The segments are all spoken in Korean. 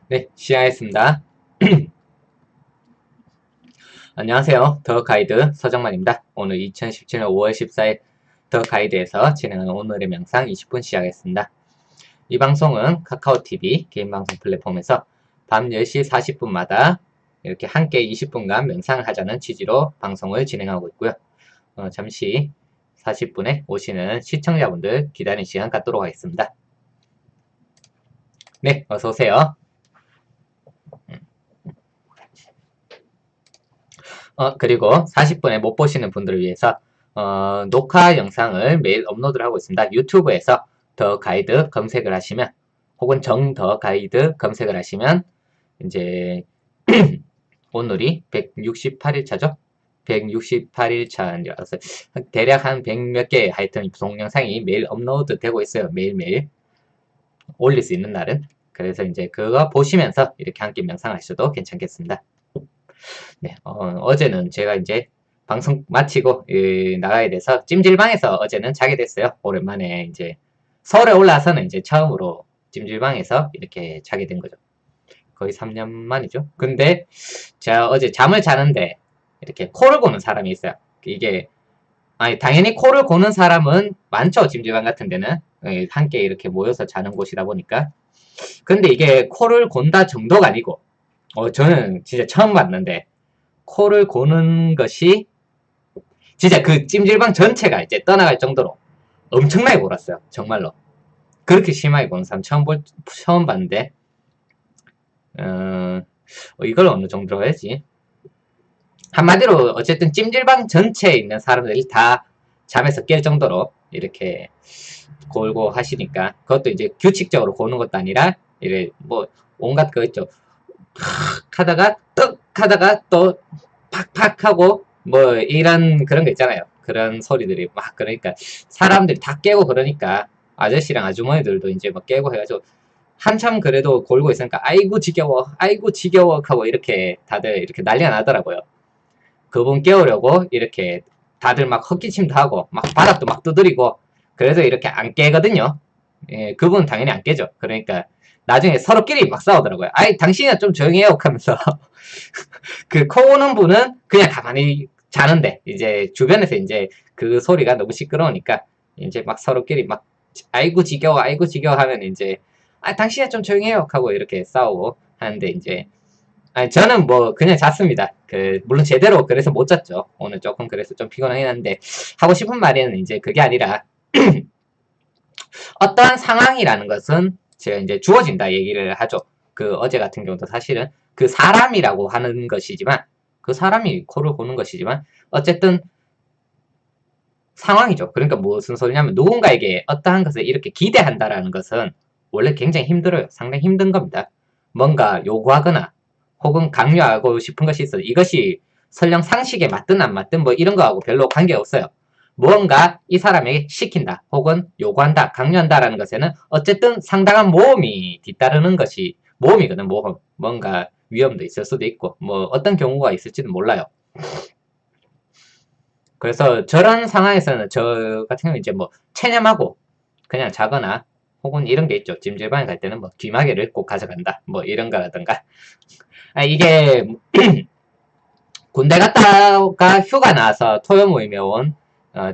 네, 시작하겠습니다. 안녕하세요. 더 가이드 서정만입니다. 오늘 2017년 5월 14일 더 가이드에서 진행하는 오늘의 명상 20분 시작하겠습니다. 이 방송은 카카오TV 개인방송 플랫폼에서 밤 10시 40분마다 이렇게 함께 20분간 명상을 하자는 취지로 방송을 진행하고 있고요. 잠시 40분에 오시는 시청자분들 기다리는 시간 갖도록 하겠습니다. 네, 어서오세요. 그리고 40분에 못 보시는 분들을 위해서 녹화 영상을 매일 업로드를 하고 있습니다. 유튜브에서 더 가이드 검색을 하시면 혹은 정 더 가이드 검색을 하시면 이제 오늘이 168일차죠? 168일차라서 대략 한 100 몇 개 하여튼 동영상이 매일 업로드 되고 있어요. 매일매일 올릴 수 있는 날은. 그래서 이제 그거 보시면서 이렇게 함께 명상하셔도 괜찮겠습니다. 네, 어제는 제가 이제 방송 마치고 나가야 돼서 찜질방에서 어제는 자게 됐어요. 오랜만에 이제 서울에 올라와서는 이제 처음으로 찜질방에서 이렇게 자게 된 거죠. 거의 3년 만이죠. 근데 제가 어제 잠을 자는데 이렇게 코를 고는 사람이 있어요. 이게 아니 당연히 코를 고는 사람은 많죠. 찜질방 같은 데는 함께 이렇게 모여서 자는 곳이다 보니까. 근데 이게 코를 곤다 정도가 아니고 저는 진짜 처음 봤는데 코를 고는 것이 진짜 그 찜질방 전체가 이제 떠나갈 정도로 엄청나게 골았어요. 정말로. 그렇게 심하게 고는 사람 처음 봤는데, 이걸 어느 정도로 해야지. 한마디로 어쨌든 찜질방 전체에 있는 사람들이 다 잠에서 깰 정도로 이렇게 골고 하시니까 그것도 이제 규칙적으로 고는 것도 아니라 이래 뭐 온갖 거 있죠. 하다가 떡 하다가 또 팍팍 하고 뭐 이런 그런 거 있잖아요. 그런 소리들이 막 그러니까 사람들이 다 깨고 그러니까 아저씨랑 아주머니들도 이제 막 깨고 해가지고 한참 그래도 골고 있으니까 아이고 지겨워 하고 이렇게 다들 이렇게 난리가 나더라고요. 그분 깨우려고 이렇게 다들 막 헛기침도 하고 막 바닥도 막 두드리고 그래서 이렇게 안 깨거든요. 예, 그분 당연히 안 깨죠. 그러니까 나중에 서로끼리 막 싸우더라고요. 아이 당신은 좀 조용히 해요 하면서 그 코 오는 분은 그냥 가만히 자는데 이제 주변에서 이제 그 소리가 너무 시끄러우니까 이제 막 서로끼리 막 아이고 지겨워 하면 이제 아 당신은 좀 조용히 해요 하고 이렇게 싸우고 하는데 이제 아니 저는 뭐 그냥 잤습니다. 물론 제대로 그래서 못 잤죠. 오늘 조금 그래서 좀 피곤하긴 한데 하고 싶은 말은 이제 그게 아니라 어떠한 상황이라는 것은 제가 이제 주어진다 얘기를 하죠. 그 어제 같은 경우도 사실은 그 사람이라고 하는 것이지만 그 사람이 코를 고는 것이지만 어쨌든 상황이죠. 그러니까 무슨 소리냐면 누군가에게 어떠한 것을 이렇게 기대한다라는 것은 원래 굉장히 힘들어요. 상당히 힘든 겁니다. 뭔가 요구하거나 혹은 강요하고 싶은 것이 있어요. 이것이 설령 상식에 맞든 안 맞든 뭐 이런 거하고 별로 관계없어요. 무언가 이 사람에게 시킨다 혹은 요구한다 강요한다라는 것에는 어쨌든 상당한 모험이 뒤따르는 것이 모험이거든. 모험. 뭔가 위험도 있을 수도 있고 뭐 어떤 경우가 있을지는 몰라요. 그래서 저런 상황에서는 저 같은 경우는 이제 뭐 체념하고 그냥 자거나 혹은 이런 게 있죠. 찜질방에 갈 때는 뭐 귀마개를 꼭 가져간다 뭐 이런 거라든가 이게 군대 갔다가 휴가 나와서 토요 모임에 온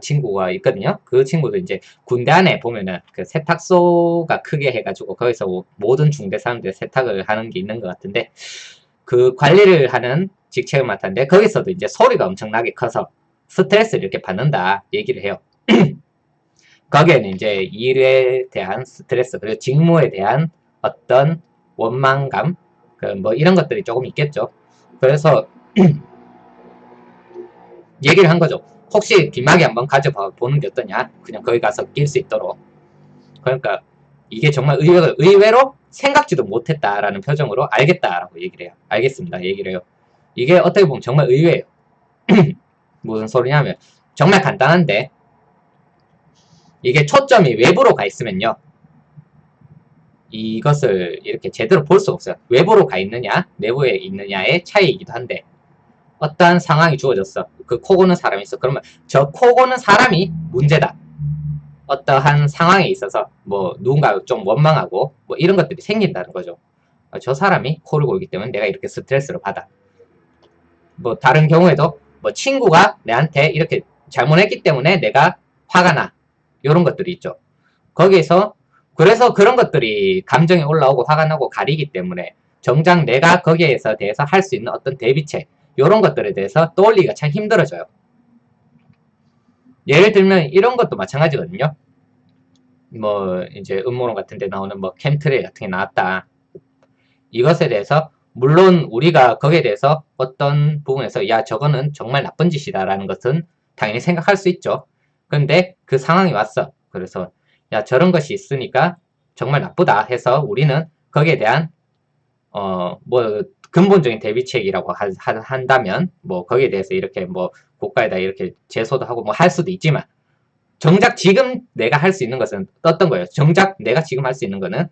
친구가 있거든요. 그 친구도 이제 군대 안에 보면은 그 세탁소가 크게 해가지고 거기서 모든 중대 사람들이 세탁을 하는 게 있는 것 같은데 그 관리를 하는 직책을 맡았는데 거기서도 이제 소리가 엄청나게 커서 스트레스를 이렇게 받는다 얘기를 해요. 거기에는 이제 일에 대한 스트레스 그리고 직무에 대한 어떤 원망감 뭐 이런 것들이 조금 있겠죠. 그래서 얘기를 한 거죠. 혹시 빗마개 한번 가져봐 보는 게 어떠냐? 그냥 거기 가서 낄 수 있도록. 그러니까 이게 정말 의외로 생각지도 못했다라는 표정으로 알겠다라고 얘기를 해요. 알겠습니다. 얘기를 해요. 이게 어떻게 보면 정말 의외예요. 무슨 소리냐면 정말 간단한데 이게 초점이 외부로 가 있으면요. 이것을 이렇게 제대로 볼 수 없어요. 외부로 가 있느냐, 내부에 있느냐의 차이이기도 한데 어떠한 상황이 주어졌어. 그 코 고는 사람이 있어. 그러면 저 코 고는 사람이 문제다. 어떠한 상황에 있어서 뭐 누군가 좀 원망하고 뭐 이런 것들이 생긴다는 거죠. 저 사람이 코를 골기 때문에 내가 이렇게 스트레스를 받아. 뭐 다른 경우에도 뭐 친구가 내한테 이렇게 잘못했기 때문에 내가 화가 나. 이런 것들이 있죠. 거기에서 그래서 그런 것들이 감정이 올라오고 화가 나고 가리기 때문에 정작 내가 거기에서 대해서 할 수 있는 어떤 대비책 이런 것들에 대해서 떠올리기가 참 힘들어져요. 예를 들면 이런 것도 마찬가지거든요. 뭐 이제 음모론 같은 데 나오는 뭐 캠트레이 같은 게 나왔다. 이것에 대해서 물론 우리가 거기에 대해서 어떤 부분에서 야 저거는 정말 나쁜 짓이다 라는 것은 당연히 생각할 수 있죠. 근데 그 상황이 왔어. 그래서 야 저런 것이 있으니까 정말 나쁘다 해서 우리는 거기에 대한 뭐 근본적인 대비책이라고 한다면 뭐 거기에 대해서 이렇게 뭐 국가에다 이렇게 제소도 하고 뭐 할 수도 있지만 정작 지금 내가 할 수 있는 것은 어떤 거예요? 정작 내가 지금 할 수 있는 거는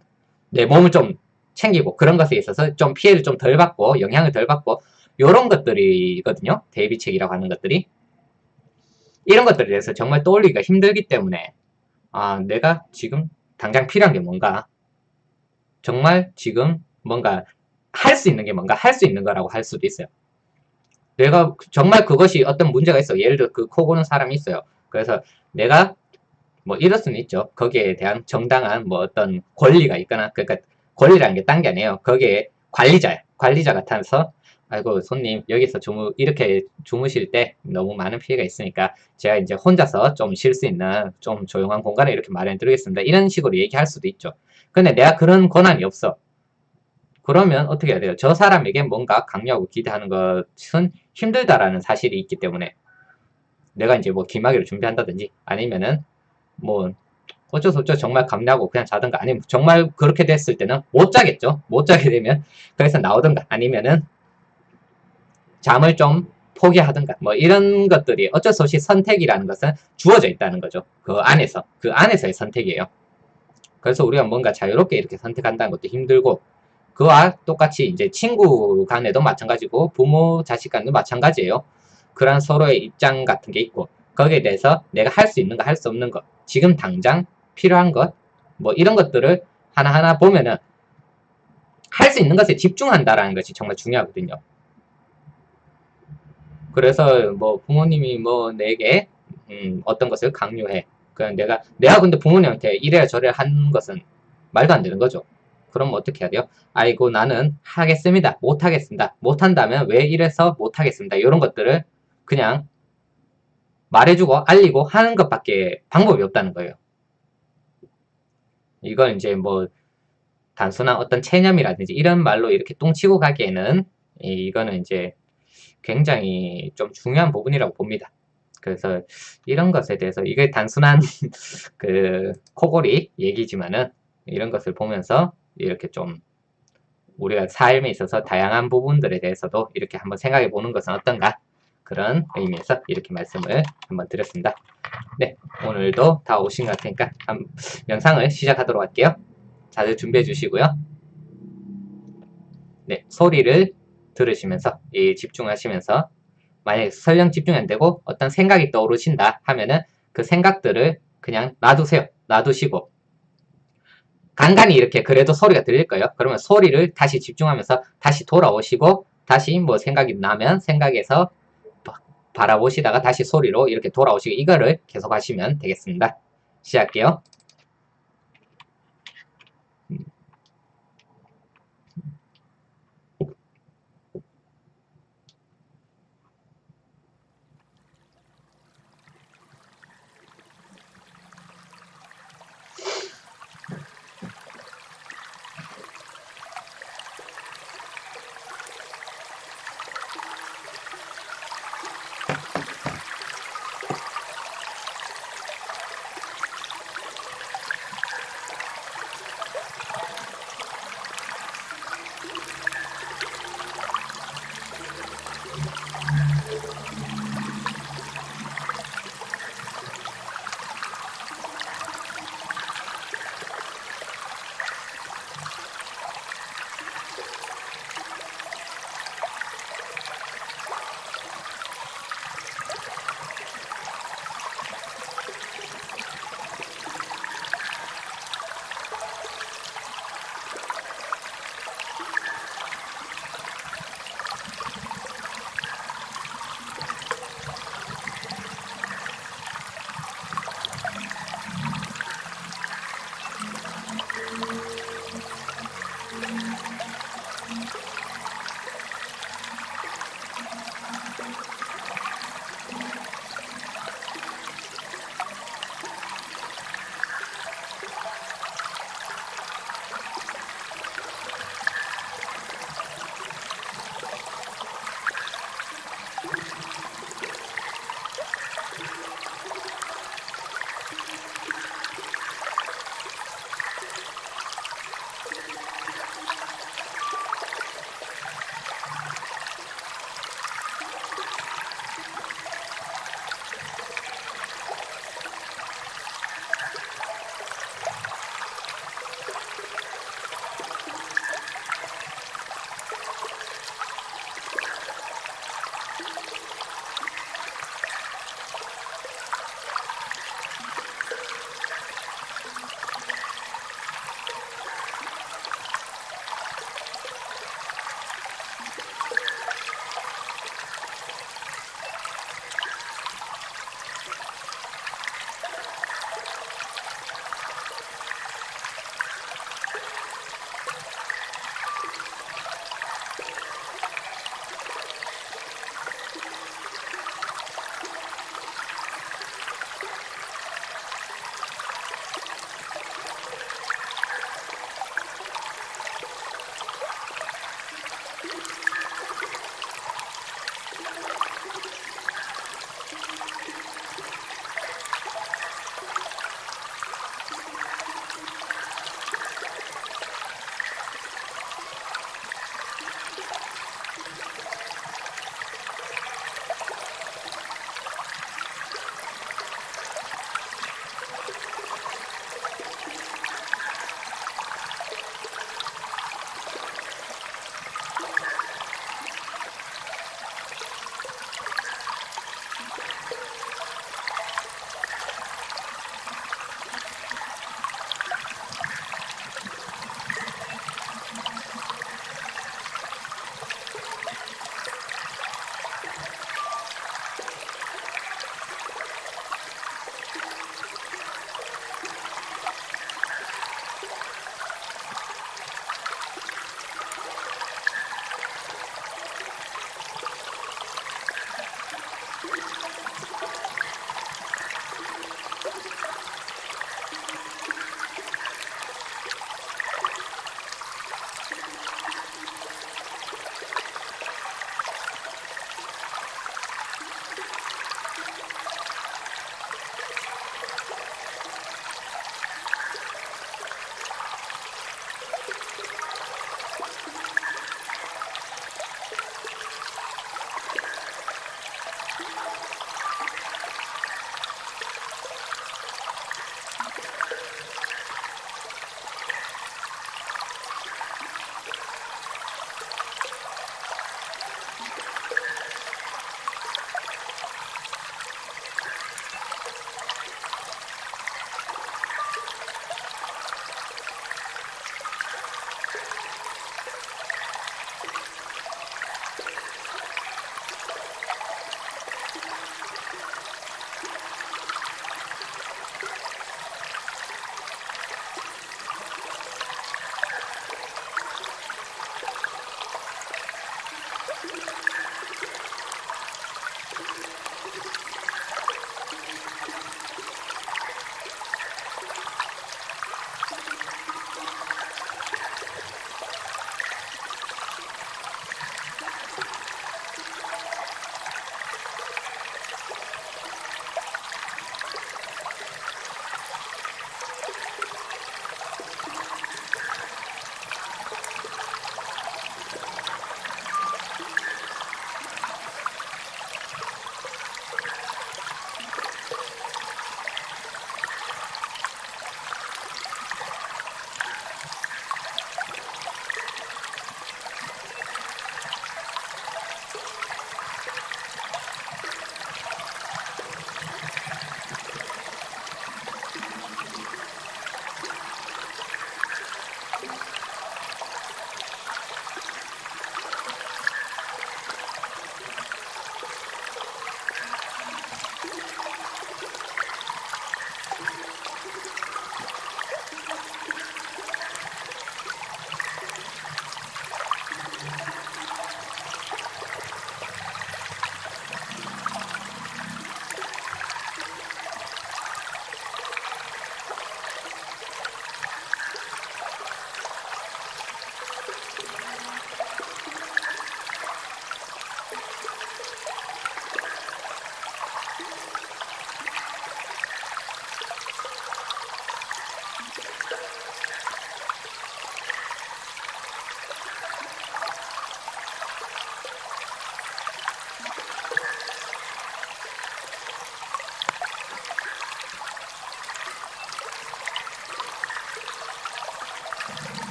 내 몸을 좀 챙기고 그런 것에 있어서 좀 피해를 좀 덜 받고 영향을 덜 받고 요런 것들이거든요. 대비책이라고 하는 것들이. 이런 것들에 대해서 정말 떠올리기가 힘들기 때문에 아 내가 지금 당장 필요한 게 뭔가 정말 지금 뭔가 할 수 있는 게 뭔가 할 수 있는 거라고 할 수도 있어요. 내가 정말 그것이 어떤 문제가 있어. 예를 들어 그 코 고는 사람이 있어요. 그래서 내가 뭐 이럴 수는 있죠. 거기에 대한 정당한 뭐 어떤 권리가 있거나 그러니까 권리라는 게 딴 게 아니에요. 거기에 관리자야. 관리자 같아서 아이고 손님 여기서 이렇게 주무실 때 너무 많은 피해가 있으니까 제가 이제 혼자서 좀 쉴 수 있는 좀 조용한 공간을 이렇게 마련해 드리겠습니다. 이런 식으로 얘기할 수도 있죠. 근데 내가 그런 권한이 없어. 그러면 어떻게 해야 돼요? 저 사람에게 뭔가 강요하고 기대하는 것은 힘들다라는 사실이 있기 때문에 내가 이제 뭐 기막이를 준비한다든지 아니면은 뭐 어쩔 수 없죠. 정말 감내하고 그냥 자든가 아니면 정말 그렇게 됐을 때는 못 자겠죠. 못 자게 되면 그래서 나오든가 아니면은 잠을 좀 포기하든가 뭐 이런 것들이 어쩔 수 없이 선택이라는 것은 주어져 있다는 거죠. 그 안에서의 선택이에요. 그래서 우리가 뭔가 자유롭게 이렇게 선택한다는 것도 힘들고 그와 똑같이 이제 친구 간에도 마찬가지고 부모 자식 간도 마찬가지예요. 그런 서로의 입장 같은 게 있고 거기에 대해서 내가 할 수 있는 거 할 수 없는 거 지금 당장 필요한 것 뭐 이런 것들을 하나하나 보면은 할 수 있는 것에 집중한다라는 것이 정말 중요하거든요. 그래서 뭐 부모님이 뭐 내게 어떤 것을 강요해. 그냥 내가 근데 부모님한테 이래야 저래야 하는 것은 말도 안 되는 거죠. 그럼 어떻게 해야 돼요? 아이고 나는 하겠습니다. 못하겠습니다. 못한다면 왜 이래서 못하겠습니다. 이런 것들을 그냥 말해주고 알리고 하는 것밖에 방법이 없다는 거예요. 이건 이제 뭐 단순한 어떤 체념이라든지 이런 말로 이렇게 똥치고 가기에는 이거는 이제 굉장히 좀 중요한 부분이라고 봅니다. 그래서 이런 것에 대해서 이게 단순한 그 코골이 얘기지만은 이런 것을 보면서 이렇게 좀 우리가 삶에 있어서 다양한 부분들에 대해서도 이렇게 한번 생각해 보는 것은 어떤가 그런 의미에서 이렇게 말씀을 한번 드렸습니다. 네, 오늘도 다 오신 것 같으니까 영상을 시작하도록 할게요. 다들 준비해 주시고요. 네, 소리를 들으시면서 집중하시면서 만약에 설령 집중이 안 되고 어떤 생각이 떠오르신다 하면은 그 생각들을 그냥 놔두세요. 놔두시고 간간히 이렇게 그래도 소리가 들릴 거예요. 그러면 소리를 다시 집중하면서 다시 돌아오시고 다시 뭐 생각이 나면 생각에서 바라보시다가 다시 소리로 이렇게 돌아오시고 이거를 계속 하시면 되겠습니다. 시작할게요.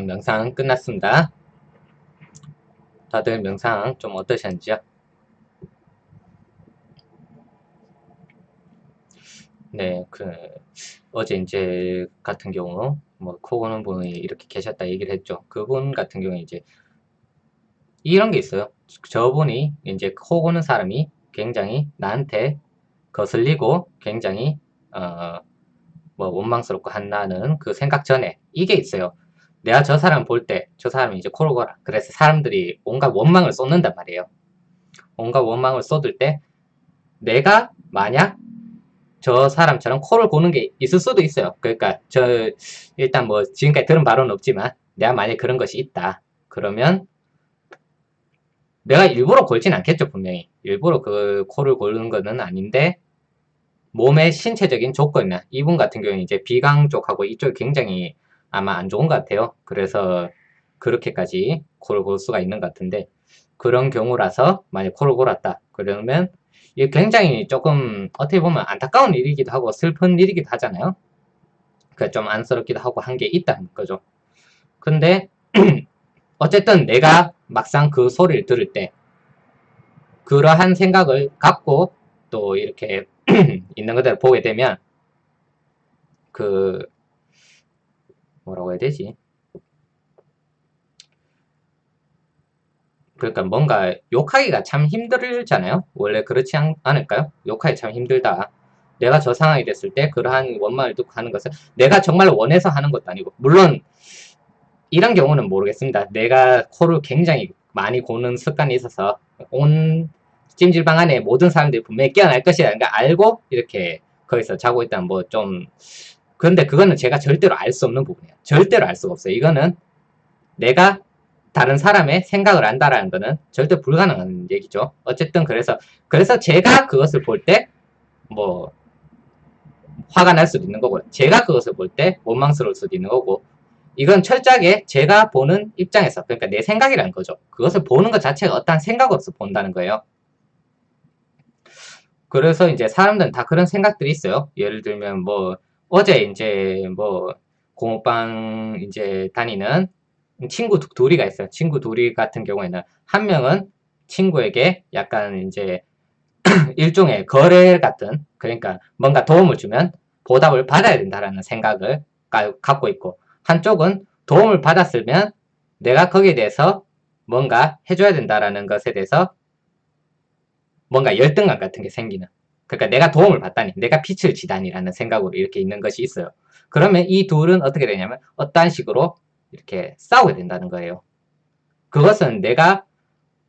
그럼 명상 끝났습니다. 다들 명상 좀 어떠셨는지요? 네, 어제 이제 같은 경우, 뭐, 코 고는 분이 이렇게 계셨다 얘기를 했죠. 그분 같은 경우에 이제 이런 게 있어요. 저분이 이제 코 고는 사람이 굉장히 나한테 거슬리고 굉장히, 어, 뭐, 원망스럽고 한다는 그 생각 전에 이게 있어요. 내가 저 사람 볼 때, 저 사람이 이제 코를 골아. 그래서 사람들이 온갖 원망을 쏟는단 말이에요. 온갖 원망을 쏟을 때, 내가 만약 저 사람처럼 코를 고는 게 있을 수도 있어요. 그러니까 일단 뭐 지금까지 들은 바로는 없지만 내가 만약에 그런 것이 있다. 그러면 내가 일부러 골진 않겠죠, 분명히. 일부러 그 코를 고르는 거는 아닌데 몸의 신체적인 조건이나 이분 같은 경우는 이제 비강 쪽하고 이쪽이 굉장히 아마 안 좋은 것 같아요. 그래서 그렇게까지 코를 골 수가 있는 것 같은데 그런 경우라서 만약 코를 골았다. 그러면 이게 굉장히 조금 어떻게 보면 안타까운 일이기도 하고 슬픈 일이기도 하잖아요. 그 좀 안쓰럽기도 하고 한 게 있다는 거죠. 근데 어쨌든 내가 막상 그 소리를 들을 때 그러한 생각을 갖고 또 이렇게 있는 그대로 보게 되면 그 뭐라고 해야 되지? 그러니까 뭔가 욕하기가 참 힘들잖아요. 원래 그렇지 않을까요? 욕하기 참 힘들다. 내가 저 상황이 됐을 때 그러한 원망을 듣고 하는 것은 내가 정말 원해서 하는 것도 아니고 물론 이런 경우는 모르겠습니다. 내가 코를 굉장히 많이 고는 습관이 있어서 온 찜질방 안에 모든 사람들이 분명히 깨어날 것이라는 걸 알고 이렇게 거기서 자고 있다면 뭐 좀 그런데 그거는 제가 절대로 알 수 없는 부분이에요. 절대로 알 수가 없어요. 이거는 내가 다른 사람의 생각을 안다라는 거는 절대 불가능한 얘기죠. 어쨌든 그래서 제가 그것을 볼 때 뭐 화가 날 수도 있는 거고요. 제가 그것을 볼 때 원망스러울 수도 있는 거고 이건 철저하게 제가 보는 입장에서 그러니까 내 생각이라는 거죠. 그것을 보는 것 자체가 어떠한 생각으로서 본다는 거예요. 그래서 이제 사람들은 다 그런 생각들이 있어요. 예를 들면 뭐 어제 이제 뭐 공업방 이제 다니는 친구 둘이가 있어요. 친구 둘이 같은 경우에는 한 명은 친구에게 약간 이제 일종의 거래 같은 그러니까 뭔가 도움을 주면 보답을 받아야 된다라는 생각을 갖고 있고 한쪽은 도움을 받았으면 내가 거기에 대해서 뭔가 해줘야 된다라는 것에 대해서 뭔가 열등감 같은 게 생기는 그러니까 내가 도움을 받다니 내가 빛을 지다니라는 생각으로 이렇게 있는 것이 있어요. 그러면 이 둘은 어떻게 되냐면 어떠한 식으로 이렇게 싸우게 된다는 거예요. 그것은 내가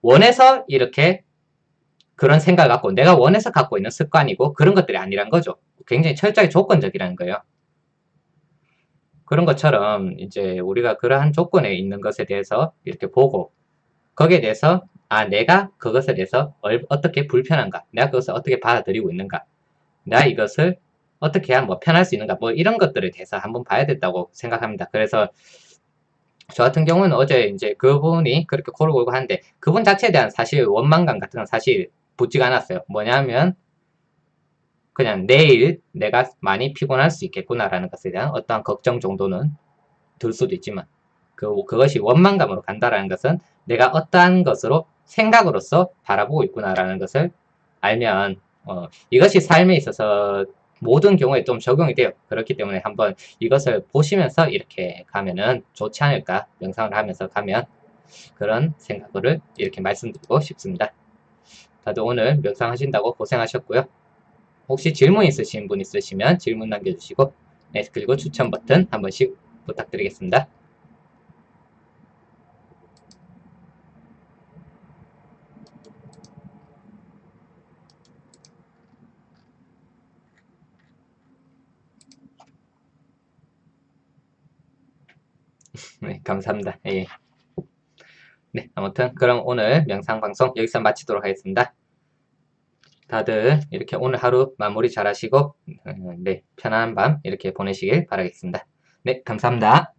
원해서 이렇게 그런 생각을 갖고 내가 원해서 갖고 있는 습관이고 그런 것들이 아니란 거죠. 굉장히 철저하게 조건적이라는 거예요. 그런 것처럼 이제 우리가 그러한 조건에 있는 것에 대해서 이렇게 보고 거기에 대해서 내가 그것에 대해서 어떻게 불편한가 내가 그것을 어떻게 받아들이고 있는가 내가 이것을 어떻게 하면 뭐 편할 수 있는가 뭐 이런 것들에 대해서 한번 봐야 된다고 생각합니다. 그래서 저 같은 경우는 어제 이제 그분이 그렇게 코를 골고 하는데 그분 자체에 대한 사실 원망감 같은 건 사실 붙지가 않았어요. 뭐냐면 그냥 내일 내가 많이 피곤할 수 있겠구나라는 것에 대한 어떠한 걱정 정도는 들 수도 있지만 그것이 원망감으로 간다라는 것은 내가 어떠한 것으로 생각으로서 바라보고 있구나라는 것을 알면 이것이 삶에 있어서 모든 경우에 좀 적용이 돼요. 그렇기 때문에 한번 이것을 보시면서 이렇게 가면은 좋지 않을까 명상을 하면서 가면 그런 생각을 이렇게 말씀드리고 싶습니다. 다들 오늘 명상하신다고 고생하셨고요. 혹시 질문 있으신 분 있으시면 질문 남겨주시고 네, 그리고 추천 버튼 한 번씩 부탁드리겠습니다. 네, 감사합니다. 예. 네, 아무튼 그럼 오늘 명상 방송 여기서 마치도록 하겠습니다. 다들 이렇게 오늘 하루 마무리 잘 하시고 네, 편안한 밤 이렇게 보내시길 바라겠습니다. 네, 감사합니다.